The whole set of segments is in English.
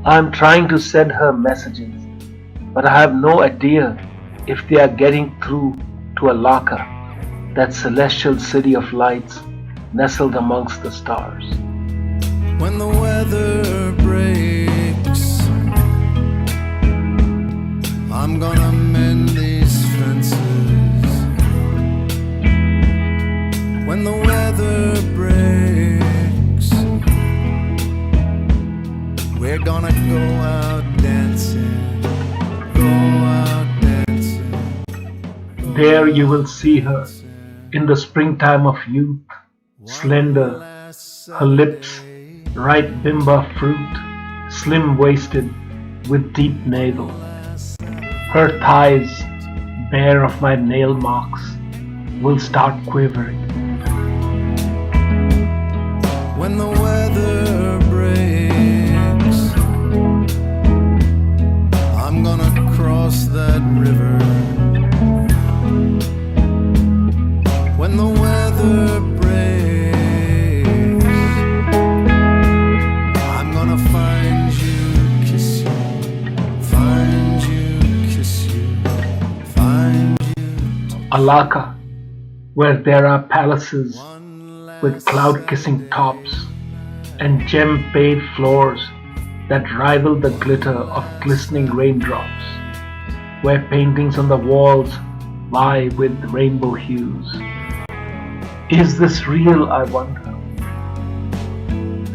I'm trying to send her messages, but I have no idea if they are getting through to Alaka, that celestial city of lights nestled amongst the stars. When the weather breaks, I'm gonna mend these fences. When the weather breaks, we're gonna go out dancing, go out dancing. There you will see her in the springtime of youth, slender, her lips ripe bimba fruit, slim-waisted with deep navel. Her thighs, bare of my nail marks, will start quivering. When the weather breaks, I'm gonna cross that river. When the weather breaks, I'm gonna find you, kiss you, find you, kiss you, find you. Alaka, where there are palaces with cloud-kissing tops and gem-paved floors that rival the glitter of glistening raindrops, where paintings on the walls vie with rainbow hues. Is this real, I wonder?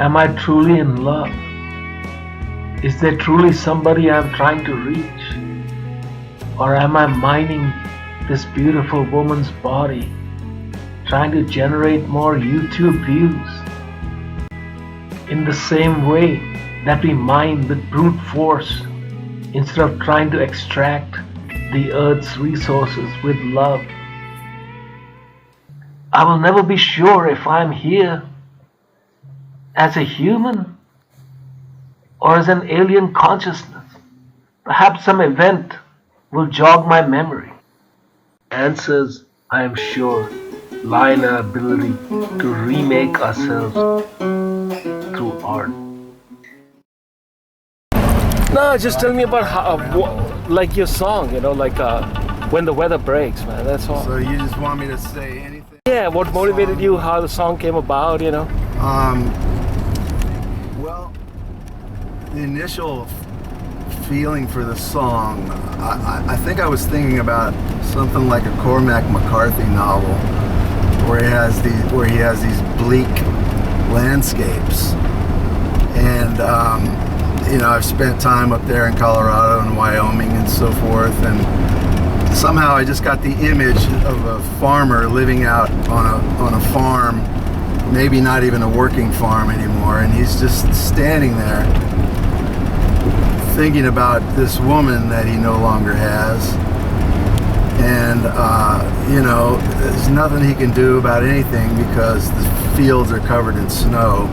Am I truly in love? Is there truly somebody I'm trying to reach? Or am I mining this beautiful woman's body, trying to generate more YouTube views? In the same way that we mine with brute force instead of trying to extract the earth's resources with love. I will never be sure if I'm here as a human or as an alien consciousness. Perhaps some event will jog my memory. Answers, I am sure, lie in our ability to remake ourselves through art. No, just tell me about how, like your song, like When the Weather Breaks, man. That's all. So you just want me to say anything? Yeah, what motivated you? How the song came about? Well, the initial feeling for the song, I think I was thinking about something like a Cormac McCarthy novel, where he has these bleak landscapes, and I've spent time up there in Colorado and Wyoming and so forth, and somehow I just got the image of a farmer living out on a farm, maybe not even a working farm anymore, and he's just standing there thinking about this woman that he no longer has, and there's nothing he can do about anything because the fields are covered in snow.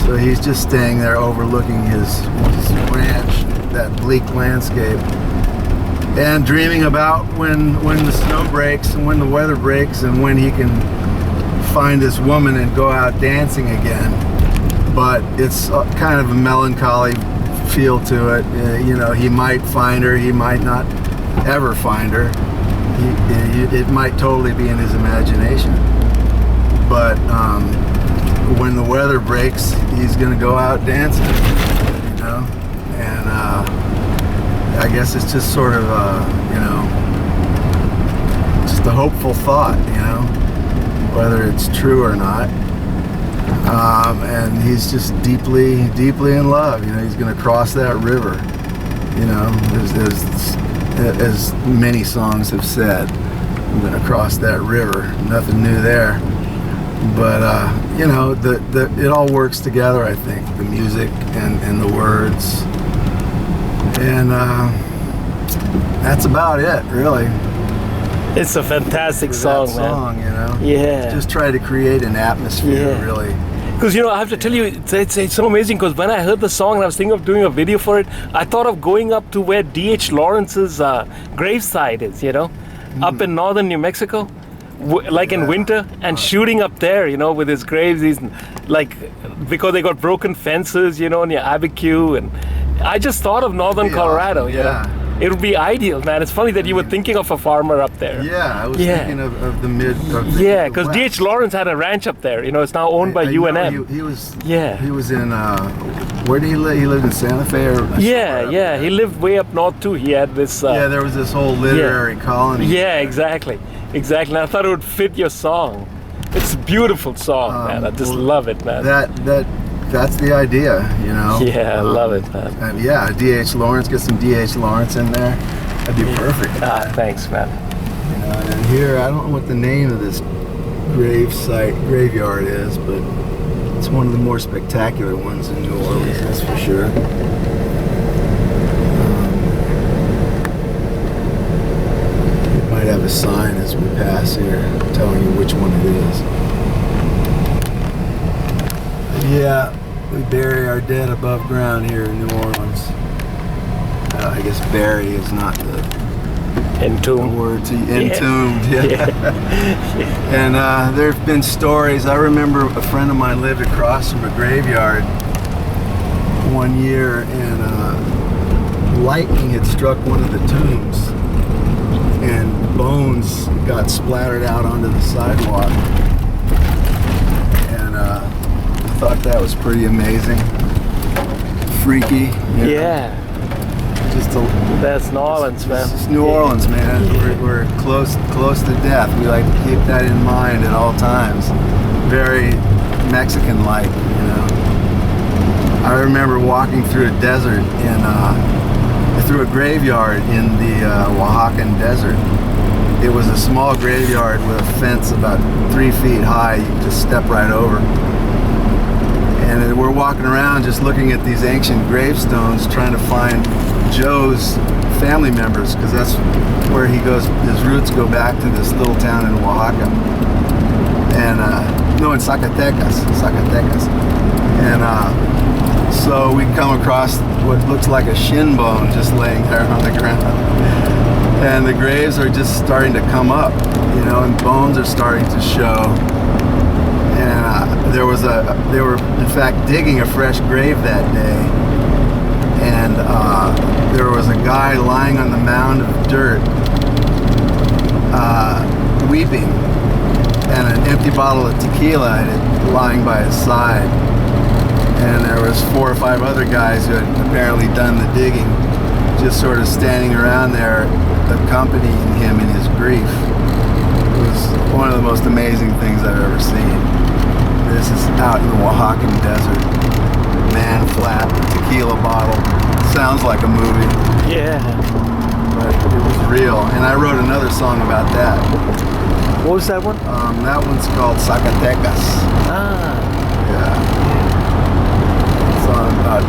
So he's just staying there overlooking his ranch, that bleak landscape, and dreaming about when the snow breaks and when the weather breaks and when he can find this woman and go out dancing again. But it's kind of a melancholy feel to it. He might find her, he might not ever find her. It might totally be in his imagination. But when the weather breaks, he's gonna go out dancing, and I guess it's just sort of just a hopeful thought, whether it's true or not. And he's just deeply in love. He's gonna cross that river. As many songs have said, I'm gonna cross that river. Nothing new there. But it all works together, I think, the music and the words, and that's about it, really. It's a fantastic song, man. Yeah. Just try to create an atmosphere, really. Because I have to tell you, it's so amazing. Because when I heard the song and I was thinking of doing a video for it, I thought of going up to where D.H. Lawrence's gravesite is, up in northern New Mexico. In winter, and shooting up there, with his graves. He's because they got broken fences, near Abiquiu, and I just thought of northern Colorado. Yeah. It would be ideal, man. It's funny that you were thinking of a farmer up there. Yeah, I was Yeah. thinking of the mid. Of Yeah, the because West. D.H. Lawrence had a ranch up there. You know, it's now owned by I know UNM. He was. Yeah. He was in. Where did he live? He lived in Santa Fe or. Yeah. He lived way up north too. He had this. Yeah, there was this whole literary colony. Yeah, exactly. And I thought it would fit your song. It's a beautiful song, man. I just love it, man. That's the idea, you know. Yeah, I love it, man. And yeah, D.H. Lawrence, get some D.H. Lawrence in there. That'd be perfect. Thanks, man. You know, and here, I don't know what the name of this graveyard is, but it's one of the more spectacular ones in New Orleans, that's for sure. We might have a sign as we pass here telling you which one it is. Yeah, we bury our dead above ground here in New Orleans. I guess bury is not the Entombed. word to entombed. Yeah. And there have been stories. I remember a friend of mine lived across from a graveyard one year, and lightning had struck one of the tombs, and bones got splattered out onto the sidewalk. And I thought that was pretty amazing, freaky. You know? Yeah. That's New Orleans, man. It's New Orleans, man. We're close to death. We like to keep that in mind at all times. Very Mexican-like, you know. I remember walking through a desert through a graveyard in the Oaxacan desert. It was a small graveyard with a fence about 3 feet high. You could just step right over. And we're walking around just looking at these ancient gravestones, trying to find Joe's family members, because that's where he goes. His roots go back to this little town in Oaxaca, and no, in Zacatecas. And so we come across what looks like a shin bone just laying there on the ground, and the graves are just starting to come up, you know, and bones are starting to show. And they were in fact digging a fresh grave that day. And there was a guy lying on the mound of dirt, weeping, and an empty bottle of tequila lying by his side. And there was 4 or 5 other guys who had apparently done the digging, just sort of standing around there, accompanying him in his grief. It was one of the most amazing things I've ever seen. This is out in the Oaxacan desert. Man flat, tequila bottle. Sounds like a movie. Yeah. But it was real. And I wrote another song about that. What was that one? That one's called Zacatecas. Yeah. Song about...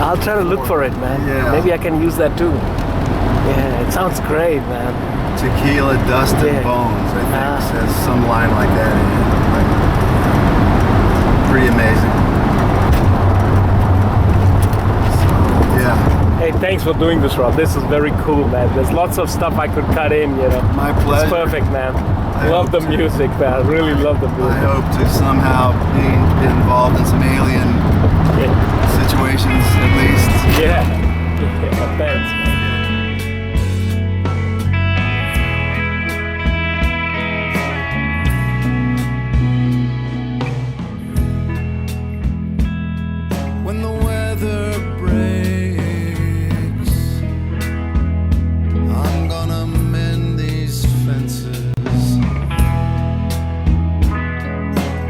I'll try to look for it, man. Yeah. Maybe I can use that too. Yeah, it sounds great, man. Tequila, dust, and bones, I think. Says some line like that in it. Pretty amazing. Hey, thanks for doing this, Rob. This is very cool, man. There's lots of stuff I could cut in, you know. My pleasure. It's perfect, man. Love the music, man. I really love the music. I hope to somehow be involved in some alien situations, at least. Yeah, thanks, man. When the weather breaks, I'm gonna mend these fences.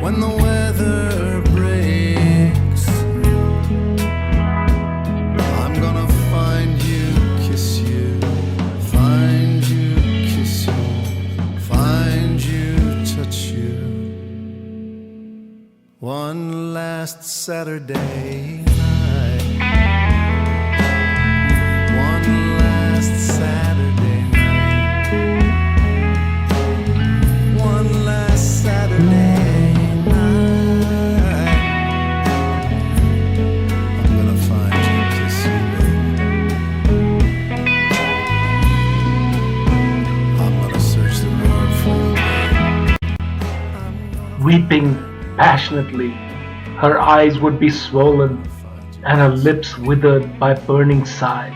When the weather breaks, I'm gonna find you, kiss you, find you, kiss you, find you, touch you. One last Saturday night. One last Saturday night. One last Saturday night. I'm gonna find you, kiss you, baby. I'm gonna search the world for you, baby. Weeping passionately, her eyes would be swollen and her lips withered by burning sighs.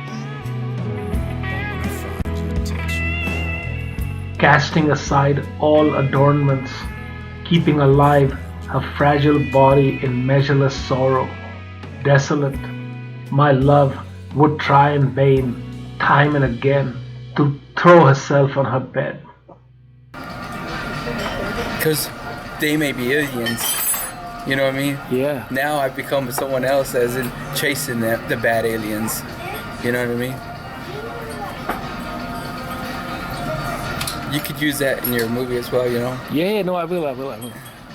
Casting aside all adornments, keeping alive her fragile body in measureless sorrow. Desolate, my love would try in vain, time and again, to throw herself on her bed. Because they may be aliens, you know what I mean? Yeah. Now I've become someone else, as in chasing the bad aliens, you know what I mean? You could use that in your movie as well, you know? Yeah, no, I will.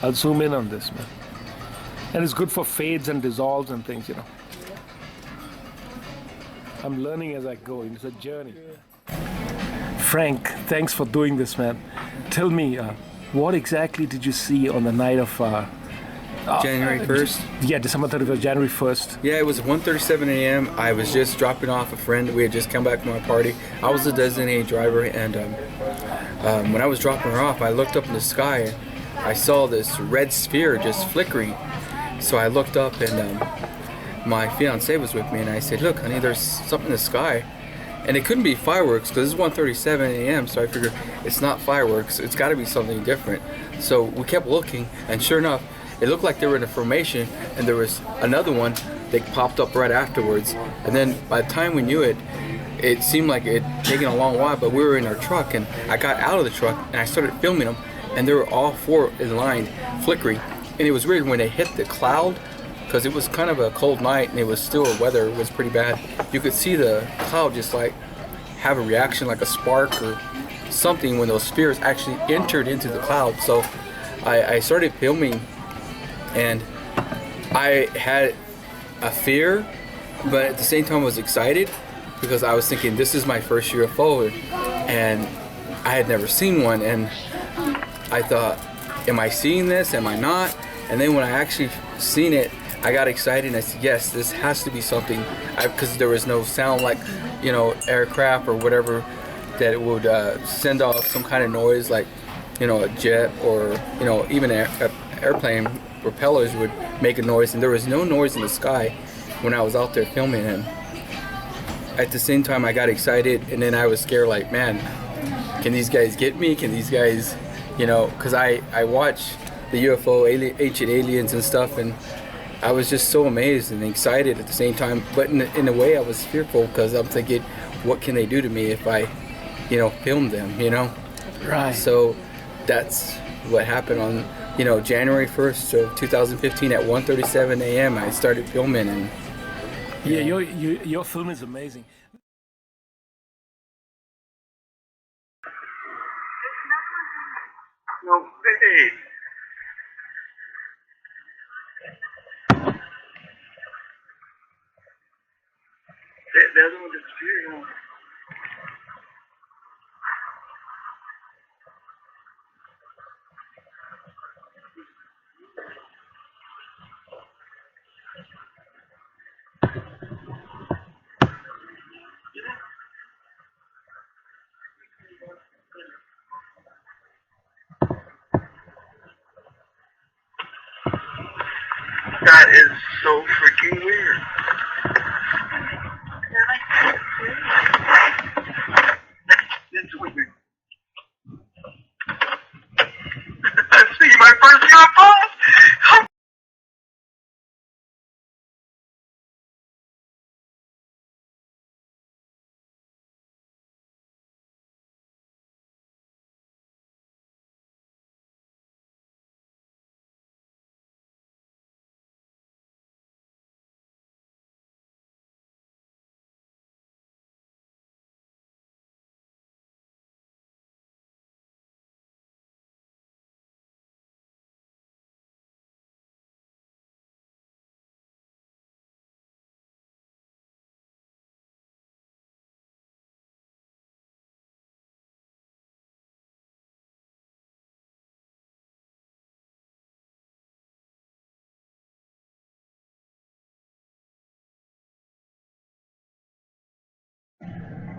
I'll zoom in on this, man. And it's good for fades and dissolves and things, you know. I'm learning as I go. It's a journey. Frank, thanks for doing this, man. Tell me, what exactly did you see on the night of January 1st? Yeah, December 31st, January 1st. Yeah, it was 1:37 a.m. I was just dropping off a friend. We had just come back from our party. I was the designated driver, and when I was dropping her off, I looked up in the sky. I saw this red sphere just flickering. So I looked up, and my fiance was with me, and I said, "Look, honey, there's something in the sky." And it couldn't be fireworks because it's 1:37 a.m. So I figured it's not fireworks. It's got to be something different. So we kept looking, and sure enough, it looked like they were in a formation, and there was another one that popped up right afterwards. And then by the time we knew it, it seemed like it had taken a long while, but we were in our truck, and I got out of the truck, and I started filming them, and they were all four in line, flickering. And it was weird when they hit the cloud, because it was kind of a cold night, and it was still, weather was pretty bad. You could see the cloud just like have a reaction, like a spark or something, when those spheres actually entered into the cloud. So I started filming, and I had a fear, but at the same time I was excited, because I was thinking, this is my first UFO, and I had never seen one, and I thought, am I seeing this? Am I not? And then when I actually seen it, I got excited, and I said, yes, this has to be something, because there was no sound like, you know, aircraft or whatever, that it would send off some kind of noise, like, you know, a jet, or, you know, even an airplane propellers would make a noise, and there was no noise in the sky when I was out there filming him. At the same time, I got excited, and then I was scared, like, man, can these guys get me? Can these guys, you know, because I watch the UFO, ancient aliens and stuff, and I was just so amazed and excited at the same time. But in a way, I was fearful, because I'm thinking, what can they do to me if I, you know, film them, you know? Right. So that's what happened on, you know, January 1st of 2015 at 1:37 a.m. I started filming, and Yeah, your film is amazing. No way. The other one disappeared. That is so freaking weird. It's weird. I see my first UFO.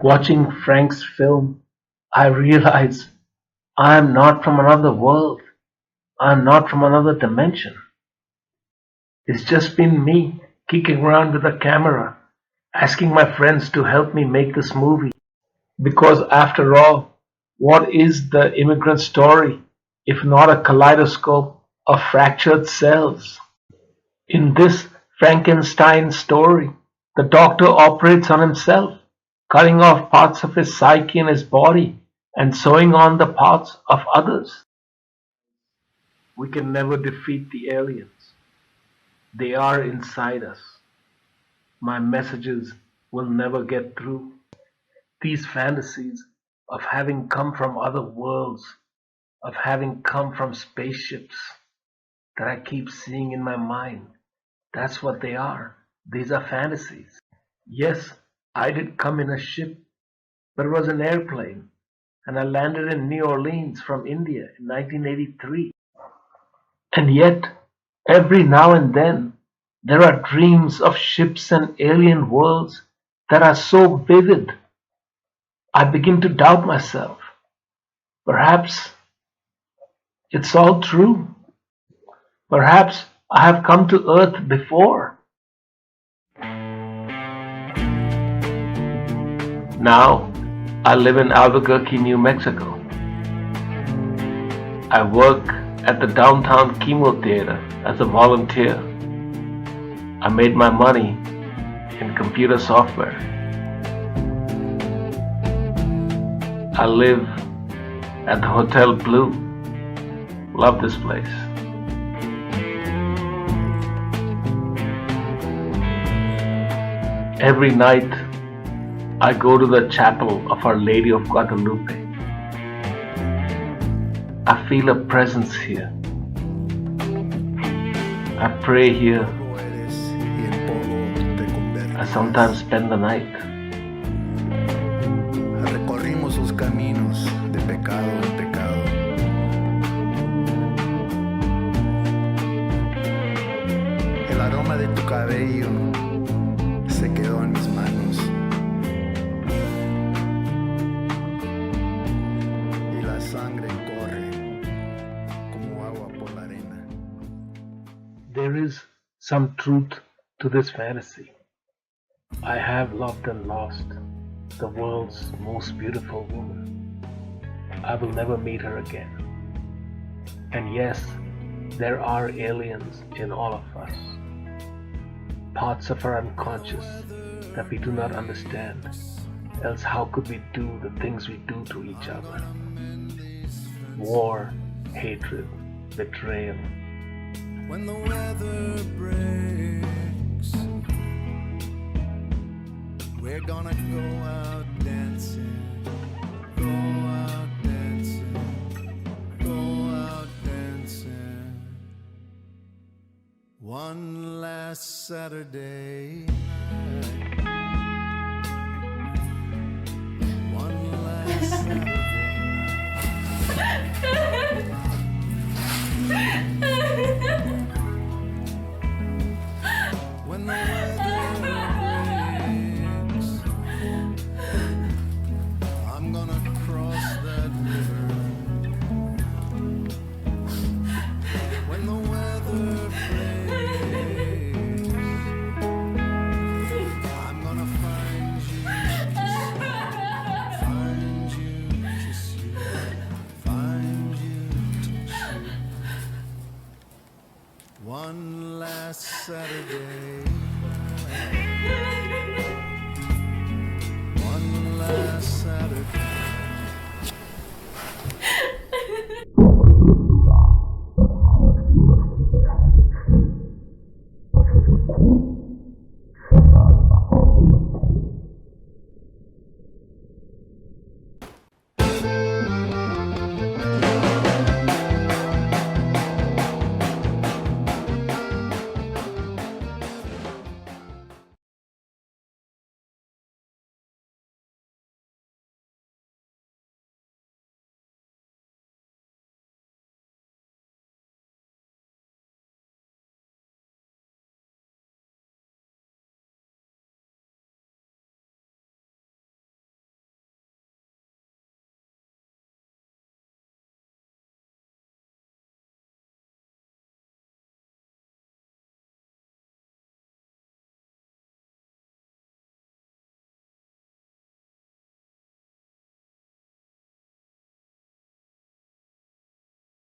Watching Frank's film, I realize I am not from another world. I am not from another dimension. It's just been me kicking around with a camera, asking my friends to help me make this movie. Because after all, what is the immigrant story if not a kaleidoscope of fractured cells? In this Frankenstein story, the doctor operates on himself, cutting off parts of his psyche and his body and sewing on the parts of others. We can never defeat the aliens. They are inside us. My messages will never get through. These fantasies of having come from other worlds, of having come from spaceships that I keep seeing in my mind, that's what they are. These are fantasies. Yes, I did come in a ship, but it was an airplane, and I landed in New Orleans from India in 1983. And yet, every now and then, there are dreams of ships and alien worlds that are so vivid, I begin to doubt myself. Perhaps it's all true. Perhaps I have come to Earth before. Now, I live in Albuquerque, New Mexico. I work at the downtown chemo theater as a volunteer. I made my money in computer software. I live at the Hotel Blue. Love this place. Every night I go to the chapel of Our Lady of Guadalupe. I feel a presence here. I pray here. I sometimes spend the night. Recorrimos los caminos de pecado en pecado. El aroma de tu cabello se quedó en mis manos. Y la sangre corre como agua por la arena. There is some truth to this fantasy. I have loved and lost the world's most beautiful woman. I will never meet her again. And yes, there are aliens in all of us. Parts of our unconscious that we do not understand. Else how could we do the things we do to each other? War, hatred, betrayal. When the weather breaks, we're gonna go out dancing, go out dancing, go out dancing. One last Saturday night.